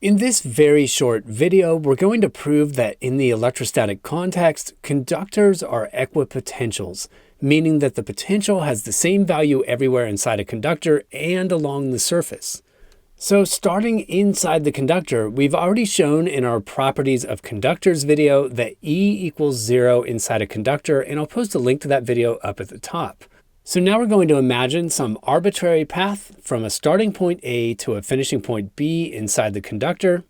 In this very short video, we're going to prove that in the electrostatic context, conductors are equipotentials, meaning that the potential has the same value everywhere inside a conductor and along the surface. So starting inside the conductor, we've already shown in our properties of conductors video that E equals 0 inside a conductor, and I'll post a link to that video up at the top. So now we're going to imagine some arbitrary path from a starting point A to a finishing point B inside the conductor.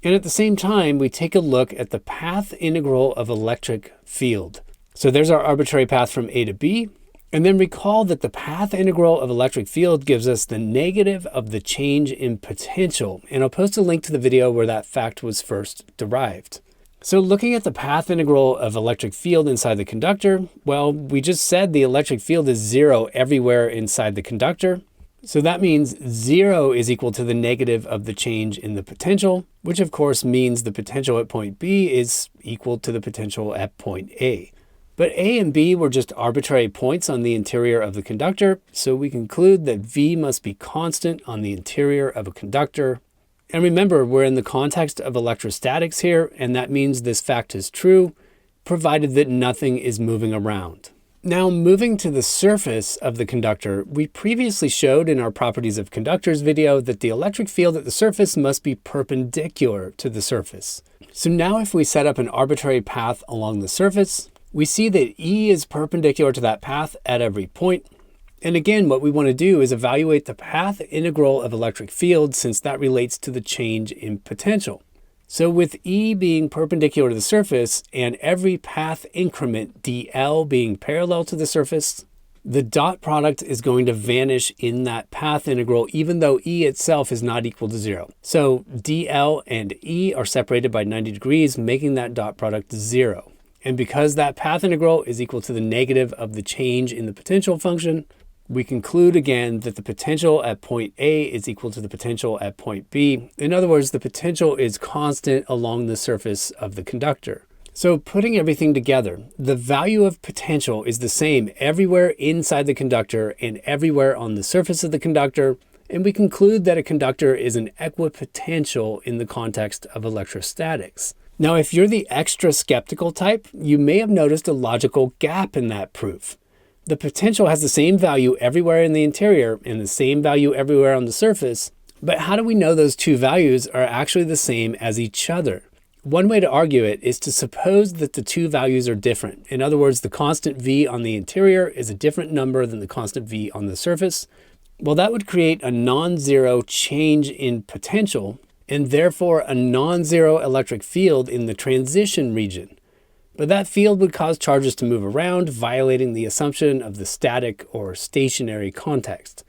And at the same time, we take a look at the path integral of electric field. So there's our arbitrary path from A to B. And then recall that the path integral of electric field gives us the negative of the change in potential. And I'll post a link to the video where that fact was first derived. So looking at the path integral of electric field inside the conductor, well, we just said the electric field is 0 everywhere inside the conductor. So that means 0 is equal to the negative of the change in the potential, which of course means the potential at point B is equal to the potential at point A. But A and B were just arbitrary points on the interior of the conductor, so we conclude that V must be constant on the interior of a conductor. And remember, we're in the context of electrostatics here, and that means this fact is true, provided that nothing is moving around. Now, moving to the surface of the conductor, we previously showed in our properties of conductors video that the electric field at the surface must be perpendicular to the surface. So now if we set up an arbitrary path along the surface, we see that E is perpendicular to that path at every point. And again, what we want to do is evaluate the path integral of electric field, since that relates to the change in potential. So with E being perpendicular to the surface and every path increment dl being parallel to the surface, the dot product is going to vanish in that path integral, even though E itself is not equal to 0. So dl and E are separated by 90 degrees, making that dot product 0. And because that path integral is equal to the negative of the change in the potential function, we conclude again that the potential at point A is equal to the potential at point B. In other words, the potential is constant along the surface of the conductor. So putting everything together, the value of potential is the same everywhere inside the conductor and everywhere on the surface of the conductor. And we conclude that a conductor is an equipotential in the context of electrostatics. Now, if you're the extra skeptical type, you may have noticed a logical gap in that proof. The potential has the same value everywhere in the interior and the same value everywhere on the surface, but how do we know those two values are actually the same as each other? One way to argue it is to suppose that the two values are different. In other words, the constant V on the interior is a different number than the constant V on the surface. Well, that would create a non-zero change in potential and therefore a non-zero electric field in the transition region. But that field would cause charges to move around, violating the assumption of the static or stationary context.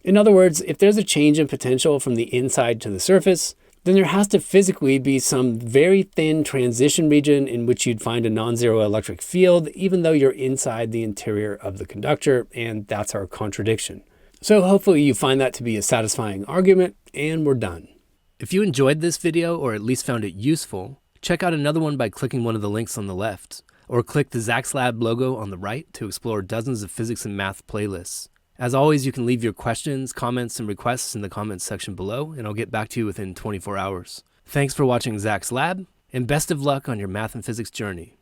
In other words, if there's a change in potential from the inside to the surface, then there has to physically be some very thin transition region in which you'd find a non-zero electric field, even though you're inside the interior of the conductor, and that's our contradiction. So hopefully you find that to be a satisfying argument, and we're done. If you enjoyed this video, or at least found it useful, check out another one by clicking one of the links on the left, or click the Zach's Lab logo on the right to explore dozens of physics and math playlists. As always, you can leave your questions, comments, and requests in the comments section below, and I'll get back to you within 24 hours. Thanks for watching Zach's Lab, and best of luck on your math and physics journey.